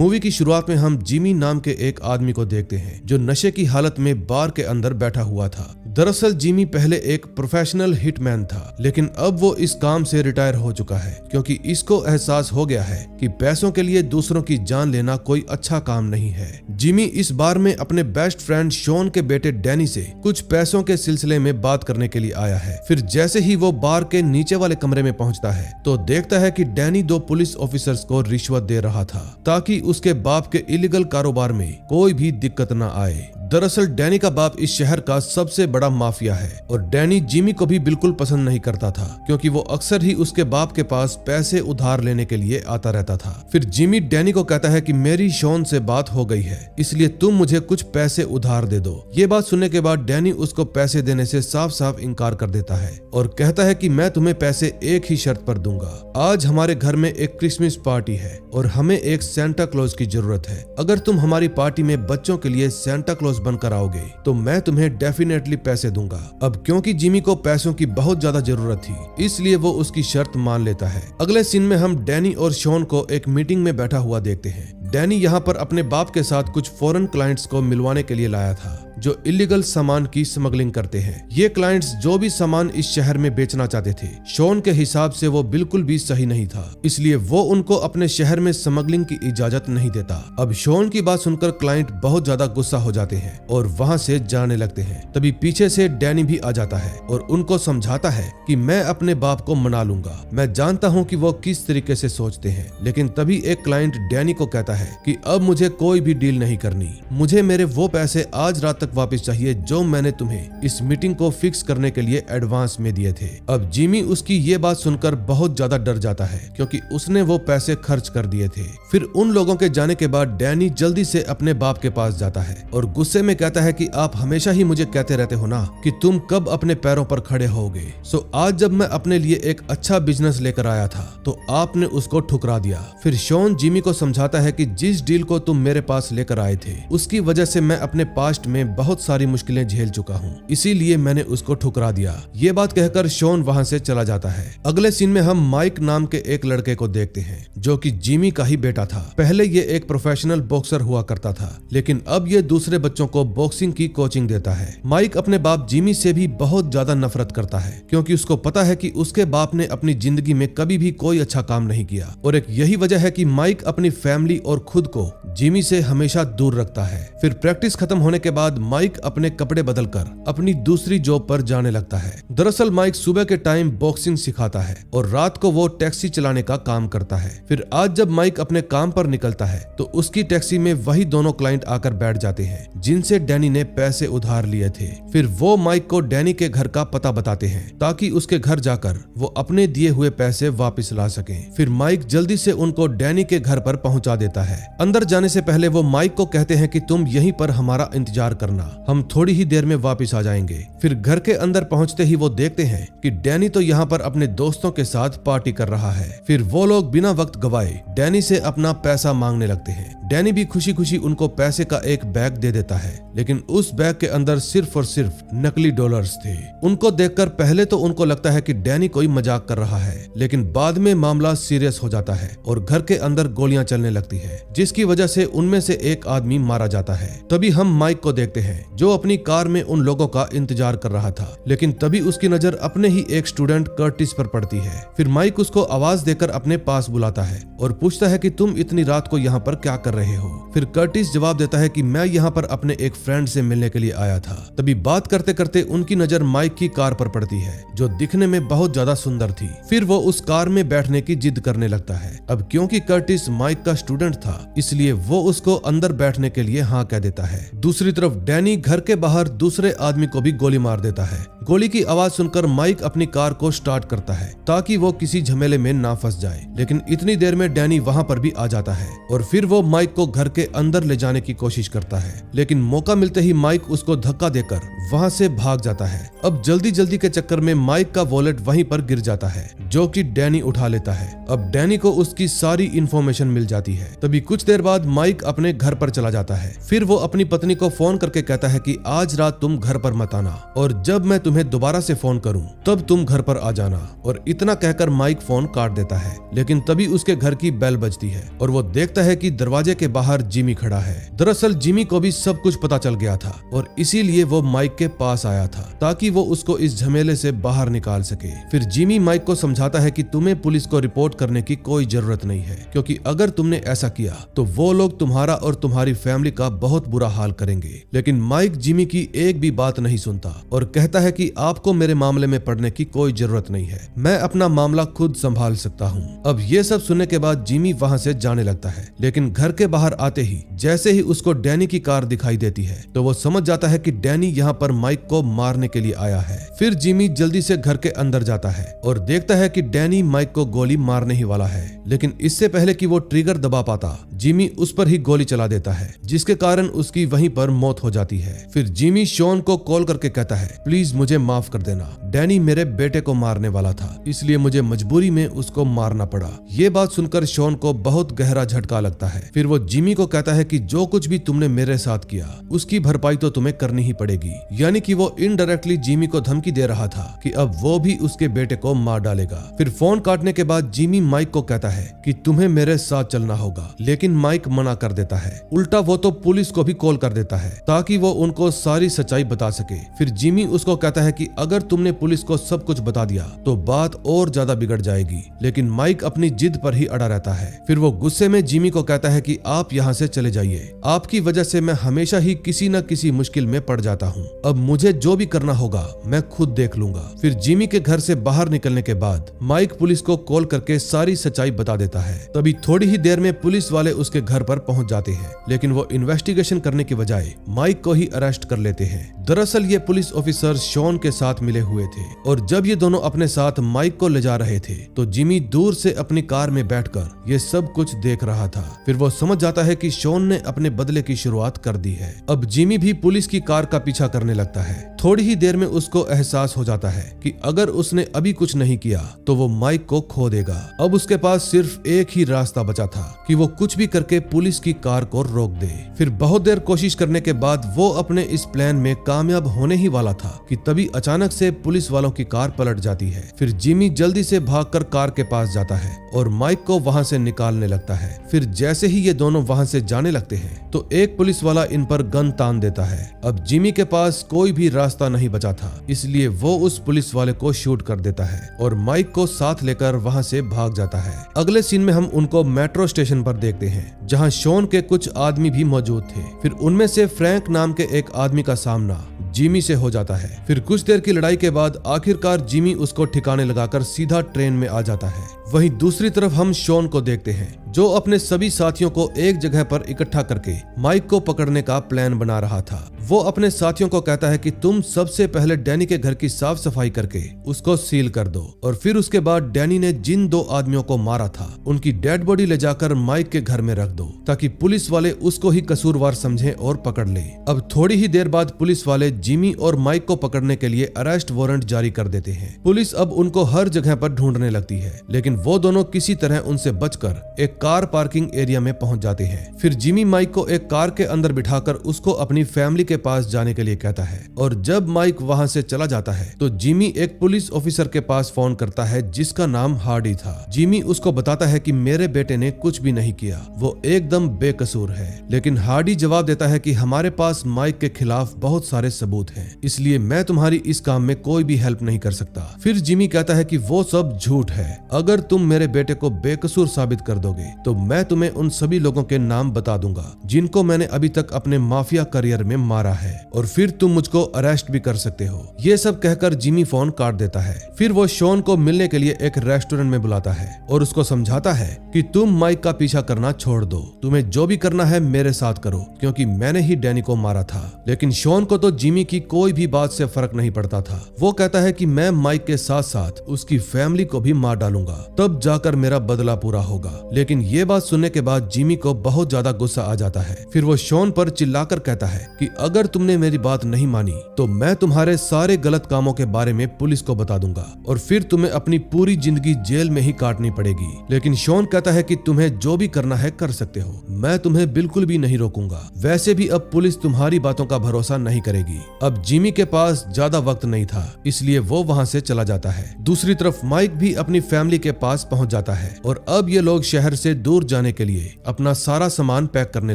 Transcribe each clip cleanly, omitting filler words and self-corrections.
Movie की शुरुआत में हम जिमी नाम के एक आदमी को देखते हैं जो नशे की हालत में बार के अंदर बैठा हुआ था। दरअसल जिमी पहले एक प्रोफेशनल हिटमैन था, लेकिन अब वो इस काम से रिटायर हो चुका है क्योंकि इसको एहसास हो गया है कि पैसों के लिए दूसरों की जान लेना कोई अच्छा काम नहीं है। जिमी इस बार में अपने बेस्ट फ्रेंड शॉन के बेटे डैनी से कुछ पैसों के सिलसिले में बात करने के लिए आया है। फिर जैसे ही वो बार के नीचे वाले कमरे में पहुंचता है तो देखता है कि डैनी 2 पुलिस ऑफिसर्स को रिश्वत दे रहा था ताकि उसके बाप के इलीगल कारोबार में कोई भी दिक्कत न आए। दरअसल डैनी का बाप इस शहर का सबसे बड़ा माफिया है और डैनी जिमी को भी बिल्कुल पसंद नहीं करता था क्योंकि वो अक्सर ही उसके बाप के पास पैसे उधार लेने के लिए आता रहता था। फिर जिमी डैनी को कहता है कि मेरी शॉन से बात हो गई है, इसलिए तुम मुझे कुछ पैसे उधार दे दो। ये बात सुनने के बाद डैनी उसको पैसे देने से साफ साफ इनकार कर देता है और कहता है कि मैं तुम्हें पैसे एक ही शर्त पर दूंगा। आज हमारे घर में एक क्रिसमस पार्टी है और हमें एक सेंटा क्लॉज की जरूरत है। अगर तुम हमारी पार्टी में बच्चों के लिए सेंटा क्लॉज बनकर आओगे तो मैं तुम्हें डेफिनेटली पैसे दूंगा। अब क्योंकि जिमी को पैसों की बहुत ज्यादा जरूरत थी इसलिए वो उसकी शर्त मान लेता है। अगले सीन में हम डैनी और शॉन को एक मीटिंग में बैठा हुआ देखते हैं। डैनी यहाँ पर अपने बाप के साथ कुछ फॉरेन क्लाइंट्स को मिलवाने के लिए लाया था जो इलीगल सामान की स्मगलिंग करते हैं। ये क्लाइंट्स जो भी सामान इस शहर में बेचना चाहते थे, शॉन के हिसाब से वो बिल्कुल भी सही नहीं था, इसलिए वो उनको अपने शहर में स्मगलिंग की इजाजत नहीं देता। अब शॉन की बात सुनकर क्लाइंट बहुत ज्यादा गुस्सा हो जाते हैं और वहाँ से जाने लगते हैं। तभी पीछे से डैनी भी आ जाता है और उनको समझाता है कि मैं अपने बाप को मना लूंगा। मैं जानता हूँ कि वो किस तरीके से सोचते हैं, लेकिन तभी एक क्लाइंट डैनी को कहता है कि अब मुझे कोई भी डील नहीं करनी, मुझे मेरे वो पैसे आज रात तक वापस चाहिए जो मैंने तुम्हें इस मीटिंग को फिक्स करने के लिए एडवांस में दिए थे। अब जिमी उसकी ये बात सुनकर बहुत ज्यादा डर जाता है क्योंकि उसने वो पैसे खर्च कर दिए थे। फिर उन लोगों के जाने के बाद डैनी जल्दी से अपने बाप के पास जाता है और गुस्से में कहता है कि आप हमेशा ही मुझे कहते रहते हो ना कि तुम कब अपने पैरों पर खड़े होगे। सो आज जब मैं अपने लिए एक अच्छा बिजनेस लेकर आया था तो आपने उसको ठुकरा दिया। फिर शॉन जिमी को समझाता है कि जिस डील को तुम मेरे पास लेकर आए थे उसकी वजह से मैं अपने पास्ट में बहुत सारी मुश्किलें झेल चुका हूँ, इसीलिए मैंने उसको ठुकरा दिया। ये बात कहकर शॉन वहाँ से चला जाता है। अगले सीन में हम माइक नाम के एक लड़के को देखते हैं जो कि जिमी का ही बेटा था। पहले ये एक प्रोफेशनल बॉक्सर हुआ करता था, लेकिन अब ये दूसरे बच्चों को बॉक्सिंग की कोचिंग देता है। माइक अपने बाप जिमी से भी बहुत ज्यादा नफरत करता है क्योंकि उसको पता है कि उसके बाप ने अपनी जिंदगी में कभी भी कोई अच्छा काम नहीं किया और एक यही वजह है कि माइक अपनी फैमिली और खुद को जिमी से हमेशा दूर रखता है। फिर प्रैक्टिस खत्म होने के बाद माइक अपने कपड़े बदलकर अपनी दूसरी जॉब पर जाने लगता है। दरअसल माइक सुबह के टाइम बॉक्सिंग सिखाता है और रात को वो टैक्सी चलाने का काम करता है। फिर आज जब माइक अपने काम पर निकलता है तो उसकी टैक्सी में वही दोनों क्लाइंट आकर बैठ जाते हैं जिनसे डैनी ने पैसे उधार लिए थे। फिर वो माइक को डैनी के घर का पता बताते हैं ताकि उसके घर जाकर वो अपने दिए हुए पैसे वापस ला सकें। फिर माइक जल्दी से उनको डैनी के घर पर पहुंचा देता है। अंदर जाने से पहले वो माइक को कहते हैं कि तुम यहीं पर हमारा इंतजार करना, हम थोड़ी ही देर में वापस आ जाएंगे। फिर घर के अंदर पहुंचते ही वो देखते हैं कि डैनी तो यहाँ पर अपने दोस्तों के साथ पार्टी कर रहा है। फिर वो लोग बिना वक्त गवाए डैनी से अपना पैसा मांगने लगते हैं। डैनी भी खुशी खुशी उनको पैसे का एक बैग दे देता है, लेकिन उस बैग के अंदर सिर्फ और सिर्फ नकली डॉलर्स थे। उनको देखकर पहले तो उनको लगता है कि डैनी कोई मजाक कर रहा है, लेकिन बाद में मामला सीरियस हो जाता है और घर के अंदर गोलियां चलने लगती है जिसकी वजह से उनमें से एक आदमी मारा जाता है। तभी हम माइक को देखते हैं जो अपनी कार में उन लोगों का इंतजार कर रहा था, लेकिन तभी उसकी नजर अपने ही एक स्टूडेंट कर्टिस पर पड़ती है। फिर माइक उसको आवाज देकर अपने पास बुलाता है और पूछता है कि तुम इतनी रात को यहाँ पर क्या कर रहे हो। फिर कर्टिस जवाब देता है कि मैं यहाँ पर अपने एक फ्रेंड से मिलने के लिए आया था। तभी बात करते करते उनकी नजर माइक की कार पर पड़ती है जो दिखने में बहुत ज्यादा सुंदर थी। फिर वो उस कार में बैठने की जिद करने लगता है। अब क्योंकि कर्टिस माइक का स्टूडेंट था इसलिए वो उसको अंदर बैठने के लिए हाँ कह देता है। दूसरी तरफ डैनी घर के बाहर दूसरे आदमी को भी गोली मार देता है। गोली की आवाज सुनकर माइक अपनी कार को स्टार्ट करता है ताकि वो किसी झमेले में ना फंस जाए, लेकिन इतनी देर में डैनी वहाँ पर भी आ जाता है और फिर वो माइक को घर के अंदर ले जाने की कोशिश करता है, लेकिन मौका मिलते ही माइक उसको धक्का देकर वहाँ से भाग जाता है। अब जल्दी जल्दी के चक्कर में माइक का वॉलेट वहीं पर गिर जाता है जो कि डैनी उठा लेता है। अब डैनी को उसकी सारी इंफॉर्मेशन मिल जाती है। तभी कुछ देर बाद माइक अपने घर पर चला जाता है। फिर वो अपनी पत्नी को फोन करके कहता है कि आज रात तुम घर पर मत आना और जब मैं तुम्हें दोबारा से फोन करूं तब तुम घर पर आ जाना। और इतना कहकर माइक फोन काट देता है, लेकिन तभी उसके घर की बेल बजती है और वो देखता है कि दरवाजे दरवाजे के बाहर जिमी खड़ा है। दरअसल जिमी को भी सब कुछ पता चल गया था और इसीलिए वो माइक के पास आया था ताकि वो उसको इस झमेले से बाहर निकाल सके। फिर जिमी माइक को समझाता है कि तुम्हें पुलिस को रिपोर्ट करने की कोई जरूरत नहीं है, क्योंकि अगर तुमने ऐसा किया तो वो लोग तुम्हारा और तुम्हारी फैमिली का बहुत बुरा हाल करेंगे। लेकिन माइक जिमी की एक भी बात नहीं सुनता और कहता है कि आपको मेरे मामले में पड़ने की कोई जरूरत नहीं है, मैं अपना मामला खुद संभाल सकता हूँ। अब ये सब सुनने के बाद जिमी वहाँ से जाने लगता है, लेकिन घर के बाहर आते ही जैसे ही उसको डैनी की कार दिखाई देती है तो वो समझ जाता है कि डैनी यहाँ पर माइक को मारने के लिए आया है। फिर जिमी जल्दी से घर के अंदर जाता है और देखता है कि डैनी माइक को गोली मारने ही वाला है, लेकिन इससे पहले कि वो ट्रिगर दबा पाता जिमी उस पर ही गोली चला देता है, जिसके कारण उसकी वहीं पर मौत हो जाती है। फिर जिमी शॉन को कॉल करके कहता है, प्लीज मुझे माफ कर देना, डैनी मेरे बेटे को मारने वाला था, इसलिए मुझे मजबूरी में उसको मारना पड़ा। ये बात सुनकर शॉन को बहुत गहरा झटका लगता है। फिर वो जिमी को कहता है कि जो कुछ भी तुमने मेरे साथ किया उसकी भरपाई तो तुम्हें करनी ही पड़ेगी। यानी कि वो इनडायरेक्टली जिमी को धमकी दे रहा था कि अब वो भी उसके बेटे को मार डालेगा। फिर फोन काटने के बाद जिमी माइक को कहता है कि तुम्हें मेरे साथ चलना होगा, लेकिन माइक मना कर देता है। उल्टा वो तो पुलिस को भी कॉल कर देता है ताकि वो उनको सारी सच्चाई बता सके। फिर जिमी उसको कहता है कि अगर तुमने पुलिस को सब कुछ बता दिया तो बात और ज्यादा बिगड़ जाएगी, लेकिन माइक अपनी जिद पर ही अड़ा रहता है। फिर वो गुस्से में जिमी को कहता है कि आप यहाँ से चले जाइए, आपकी वजह से मैं हमेशा ही किसी न किसी मुश्किल में पड़ जाता हूँ, अब मुझे जो भी करना होगा मैं खुद देख लूंगा। फिर जिमी के घर से बाहर निकलने के बाद माइक पुलिस को कॉल करके सारी सच्चाई बता देता है। तभी थोड़ी ही देर में पुलिस वाले उसके घर पर पहुंच जाते हैं, लेकिन वो इन्वेस्टिगेशन करने की बजाय माइक को ही अरेस्ट कर लेते हैं। दरअसल ये पुलिस ऑफिसर शॉन के साथ मिले हुए थे और जब ये दोनों अपने साथ माइक को ले जा रहे थे तो जिमी दूर से अपनी कार में बैठकर ये सब कुछ देख रहा था। फिर वो समझ जाता है कि शॉन ने अपने बदले की शुरुआत कर दी है। अब जिमी भी पुलिस की कार का पीछा करने लगता है। थोड़ी ही देर में उसको एहसास हो जाता है कि अगर उसने अभी कुछ नहीं किया तो वो माइक को खो देगा। अब उसके पास सिर्फ एक ही रास्ता बचा था कि वो कुछ भी करके पुलिस की कार को रोक दे। फिर बहुत देर कोशिश करने के बाद वो अपने इस प्लान में कामयाब होने ही वाला था कि तभी अचानक से पुलिस वालों की कार पलट जाती है। फिर जिमी जल्दी से भागकर कार के पास जाता है और माइक को वहां से निकालने लगता है। फिर जैसे ही ये दोनों वहां से जाने लगते हैं तो एक पुलिस वाला इन पर गन तान देता है। अब जिमी के पास कोई भी रास्ता नहीं बचा था, इसलिए वो उस पुलिस वाले को शूट कर देता है और माइक को साथ लेकर वहां से भाग जाता है। अगले सीन में हम उनको मेट्रो स्टेशन पर देखते हैं जहां शॉन के कुछ आदमी भी मौजूद थे। फिर उनमें से फ्रैंक नाम के एक आदमी का सामना जिमी से हो जाता है। फिर कुछ देर की लड़ाई के बाद आखिरकार जिमी उसको ठिकाने लगाकर सीधा ट्रेन में आ जाता है। वहीं दूसरी तरफ हम शॉन को देखते हैं जो अपने सभी साथियों को एक जगह पर इकट्ठा करके माइक को पकड़ने का प्लान बना रहा था। वो अपने साथियों को कहता है कि तुम सबसे पहले डैनी के घर की साफ सफाई करके उसको सील कर दो और फिर उसके बाद डैनी ने जिन दो आदमियों को मारा था उनकी डेड बॉडी ले जाकर माइक के घर में रख दो ताकि पुलिस वाले उसको ही कसूरवार समझें और पकड़ ले। अब थोड़ी ही देर बाद पुलिस वाले जिमी और माइक को पकड़ने के लिए अरेस्ट वारंट जारी कर देते हैं। पुलिस अब उनको हर जगह पर ढूंढने लगती है, लेकिन वो दोनों किसी तरह उनसे बचकर एक कार पार्किंग एरिया में पहुंच जाते हैं। फिर जिमी माइक को एक कार के अंदर बिठाकर उसको अपनी फैमिली के पास जाने के लिए कहता है और जब माइक वहां से चला जाता है तो जिमी एक पुलिस ऑफिसर के पास फोन करता है जिसका नाम हार्डी था। जिमी उसको बताता है कि मेरे बेटे ने कुछ भी नहीं किया, वो एकदम बेकसूर है। लेकिन हार्डी जवाब देता है कि हमारे पास माइक के खिलाफ बहुत सारे सबूत हैं, इसलिए मैं तुम्हारी इस काम में कोई भी हेल्प नहीं कर सकता। फिर जिमी कहता है कि वो सब झूठ है, अगर तुम मेरे बेटे को बेकसूर साबित कर दोगे तो मैं तुम्हें उन सभी लोगों के नाम बता दूंगा जिनको मैंने अभी तक अपने माफिया करियर में मारा है और फिर तुम मुझको अरेस्ट भी कर सकते हो। ये सब कहकर जिमी फोन काट देता है। फिर वो शॉन को मिलने के लिए एक रेस्टोरेंट में बुलाता है और उसको समझाता है कि तुम माइक का पीछा करना छोड़ दो, तुम्हें जो भी करना है मेरे साथ करो क्योंकि मैंने ही डैनी को मारा था। लेकिन शॉन को तो जिमी की कोई भी बात से फर्क नहीं पड़ता था। वो कहता है कि मैं माइक के साथ साथ उसकी फैमिली को भी मार डालूंगा, तब जाकर मेरा बदला पूरा होगा। लेकिन ये बात सुनने के बाद जिमी को बहुत ज्यादा गुस्सा आ जाता है। फिर वो शॉन पर चिल्लाकर कहता है कि अगर तुमने मेरी बात नहीं मानी तो मैं तुम्हारे सारे गलत कामों के बारे में पुलिस को बता दूंगा और फिर तुम्हें अपनी पूरी जिंदगी जेल में ही काटनी पड़ेगी। लेकिन शॉन कहता है कि तुम्हें जो भी करना है कर सकते हो, मैं तुम्हें बिल्कुल भी नहीं रोकूंगा। वैसे भी अब पुलिस तुम्हारी बातों का भरोसा नहीं करेगी। अब जिमी के पास ज्यादा वक्त नहीं था, इसलिए वो वहाँ से चला जाता है। दूसरी तरफ माइक भी अपनी फैमिली के पास पहुँच जाता है और अब ये लोग शहर से दूर जाने के लिए अपना सारा सामान पैक करने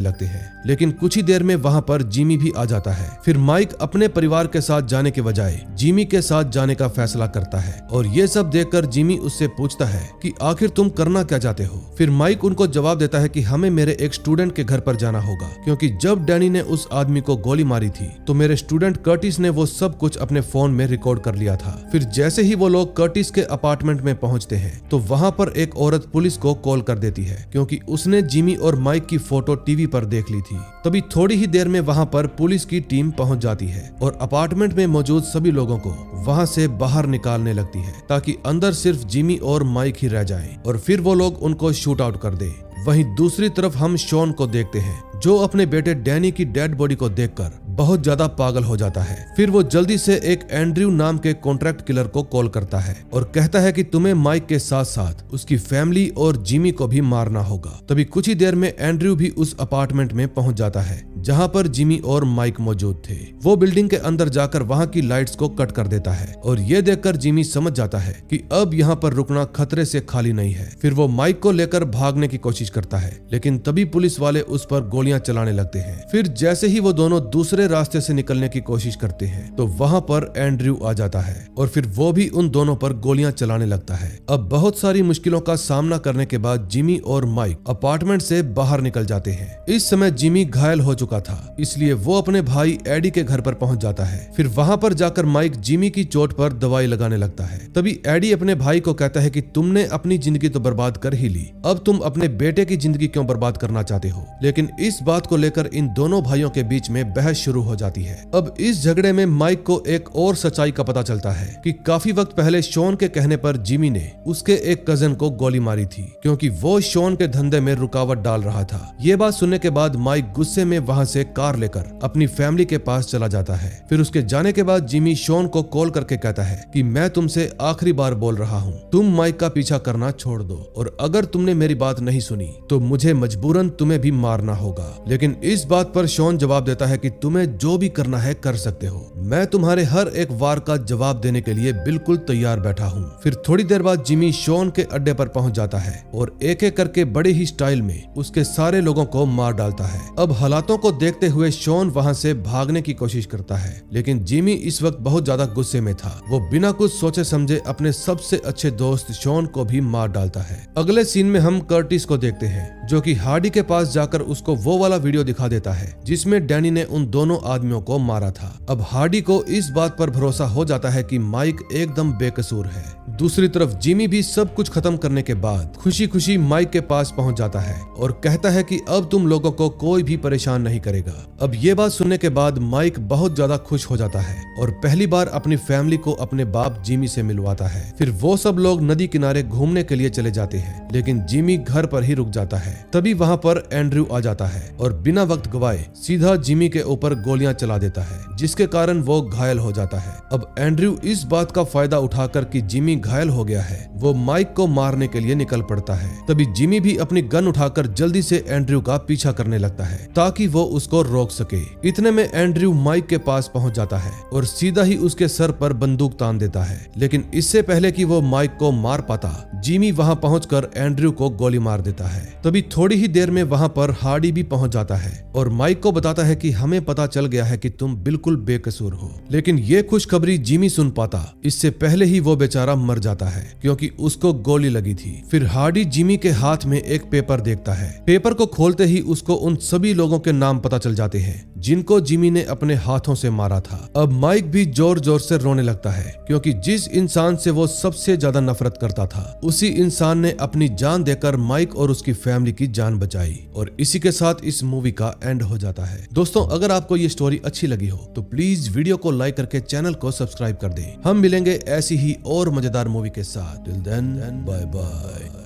लगते हैं। लेकिन कुछ ही देर में वहाँ पर जिमी भी आ जाता है। फिर माइक अपने परिवार के साथ जाने के बजाय जिमी के साथ जाने का फैसला करता है और ये सब देखकर जिमी उससे पूछता है कि आखिर तुम करना क्या चाहते हो। फिर माइक उनको जवाब देता है कि हमें मेरे एक स्टूडेंट के घर पर जाना होगा, क्योंकि जब डैनी ने उस आदमी को गोली मारी थी तो मेरे स्टूडेंट कर्टिस ने वो सब कुछ अपने फोन में रिकॉर्ड कर लिया था। फिर जैसे ही वो लोग कर्टिस के अपार्टमेंट में पहुंचते हैं तो वहां पर एक औरत पुलिस को कॉल कर देती है, क्योंकि उसने जिमी और माइक की फोटो टीवी पर देख ली थी। तभी थोड़ी ही देर में वहां पर पुलिस की टीम पहुंच जाती है और अपार्टमेंट में मौजूद सभी लोगों को वहां से बाहर निकालने लगती है ताकि अंदर सिर्फ जिमी और माइक ही रह जाएं और फिर वो लोग उनको शूट आउट कर दे। वहीं दूसरी तरफ हम शॉन को देखते हैं जो अपने बेटे डैनी की डेड बॉडी को देखकर बहुत ज्यादा पागल हो जाता है। फिर वो जल्दी से एक एंड्रयू नाम के कॉन्ट्रैक्ट किलर को कॉल करता है और कहता है कि तुम्हें माइक के साथ साथ उसकी फैमिली और जिमी को भी मारना होगा। तभी कुछ ही देर में एंड्रयू भी उस अपार्टमेंट में पहुंच जाता है जहां पर जिमी और माइक मौजूद थे। वो बिल्डिंग के अंदर जाकर वहां की लाइट्स को कट कर देता है और ये देखकर जिमी समझ जाता है कि अब यहाँ पर रुकना खतरे से खाली नहीं है। फिर वो माइक को लेकर भागने की कोशिश करता है, लेकिन तभी पुलिस वाले उस पर गोलियां चलाने लगते हैं। फिर जैसे ही वो दोनों दूसरे रास्ते से निकलने की कोशिश करते हैं तो वहां पर एंड्रयू आ जाता है और फिर वो भी उन दोनों पर गोलियां चलाने लगता है। अब बहुत सारी मुश्किलों का सामना करने के बाद जिमी और माइक अपार्टमेंट से बाहर निकल जाते हैं। इस समय जिमी घायल हो चुका था, इसलिए वो अपने भाई एडी के घर पर पहुंच जाता है। फिर वहां पर जाकर माइक जिमी की चोट पर दवाई लगाने लगता है। तभी एडी अपने भाई को कहता है कि तुमने अपनी जिंदगी तो बर्बाद कर ही ली, अब तुम अपने बेटे की जिंदगी क्यों बर्बाद करना चाहते हो। लेकिन इस बात को लेकर इन दोनों भाइयों के बीच में बहस शुरू हो जाती है। अब इस झगड़े में माइक को एक और सच्चाई का पता चलता है कि काफी वक्त पहले शॉन के कहने पर जिमी ने उसके एक कजन को गोली मारी थी, क्योंकि वो शॉन के धंधे में रुकावट डाल रहा था। ये बात सुनने के बाद माइक गुस्से में वहां से कार लेकर अपनी फैमिली के पास चला जाता है। फिर उसके जाने के बाद जिमी शॉन को कॉल करके कहता है कि मैं तुमसे आखिरी बार बोल रहा हूँ, तुम माइक का पीछा करना छोड़ दो और अगर तुमने मेरी बात नहीं सुनी तो मुझे मजबूरन तुम्हें भी मारना होगा। लेकिन इस बात पर शॉन जवाब देता है कि तुम्हें जो भी करना है कर सकते हो, मैं तुम्हारे हर एक वार का जवाब देने के लिए बिल्कुल तैयार बैठा हूँ। फिर थोड़ी देर बाद जिमी शॉन के अड्डे पर पहुंच जाता है और एक एक करके बड़े ही स्टाइल में उसके सारे लोगों को मार डालता है। अब हालातों को देखते हुए शॉन वहां से भागने की कोशिश करता है, लेकिन जिमी इस वक्त बहुत ज्यादा गुस्से में था। वो बिना कुछ सोचे समझे अपने सबसे अच्छे दोस्त शॉन को भी मार डालता है। अगले सीन में हम कर्टिस को देखते हैं जो कि हार्डी के पास जाकर उसको वो वाला वीडियो दिखा देता है जिसमें डैनी ने उन दोनों आदमियों को मारा था। अब हार्डी को इस बात पर भरोसा हो जाता है कि माइक एकदम बेकसूर है। दूसरी तरफ जिमी भी सब कुछ खत्म करने के बाद खुशी खुशी माइक के पास पहुंच जाता है और कहता है कि अब तुम लोगों को कोई भी परेशान नहीं करेगा। अब ये बात सुनने के बाद माइक बहुत ज्यादा खुश हो जाता है और पहली बार अपनी फैमिली को अपने बाप जिमी से मिलवाता है। फिर वो सब लोग नदी किनारे घूमने के लिए चले जाते हैं, लेकिन जिमी घर पर ही रुक जाता है। तभी वहाँ पर एंड्रयू आ जाता है और बिना वक्त गवाए सीधा जिमी के ऊपर गोलियां चला देता है, जिसके कारण वो घायल हो जाता है। अब एंड्रयू इस बात का फायदा उठाकर कि जिमी घायल हो गया है, वो माइक को मारने के लिए निकल पड़ता है। तभी जिमी भी अपनी गन उठाकर जल्दी से एंड्रयू का पीछा करने लगता है ताकि वो उसको रोक सके। इतने में एंड्रयू माइक के पास पहुंच जाता है और सीधा ही उसके सर पर बंदूक तान देता है। लेकिन इससे पहले कि वो माइक को मार पाता, जिमी वहां पहुंचकर एंड्रयू को गोली मार देता है। तभी थोड़ी ही देर में वहां पर हार्डी भी पहुंच जाता है और माइक को बताता है कि हमें पता चल गया है कि तुम बिल्कुल बेकसूर हो। लेकिन ये खुशखबरी जिमी सुन पाता इससे पहले ही वो बेचारा मर जाता है, क्योंकि उसको गोली लगी थी। फिर हार्डी जिमी के हाथ में एक पेपर देखता है। पेपर को खोलते ही उसको उन सभी लोगों के नाम पता चल जाते हैं जिनको जिमी ने अपने हाथों से मारा था। अब माइक भी जोर जोर से रोने लगता है, क्योंकि जिस इंसान से वो सबसे ज्यादा नफरत करता था उसी इंसान ने अपनी जान देकर माइक और उसकी फैमिली की जान बचाई। और इसी के साथ इस मूवी का एंड हो जाता है। दोस्तों, अगर आपको ये स्टोरी अच्छी लगी हो तो प्लीज वीडियो को लाइक करके चैनल को सब्सक्राइब कर दें। हम मिलेंगे ऐसी ही और मजेदार मूवी के साथ। Till then, bye bye.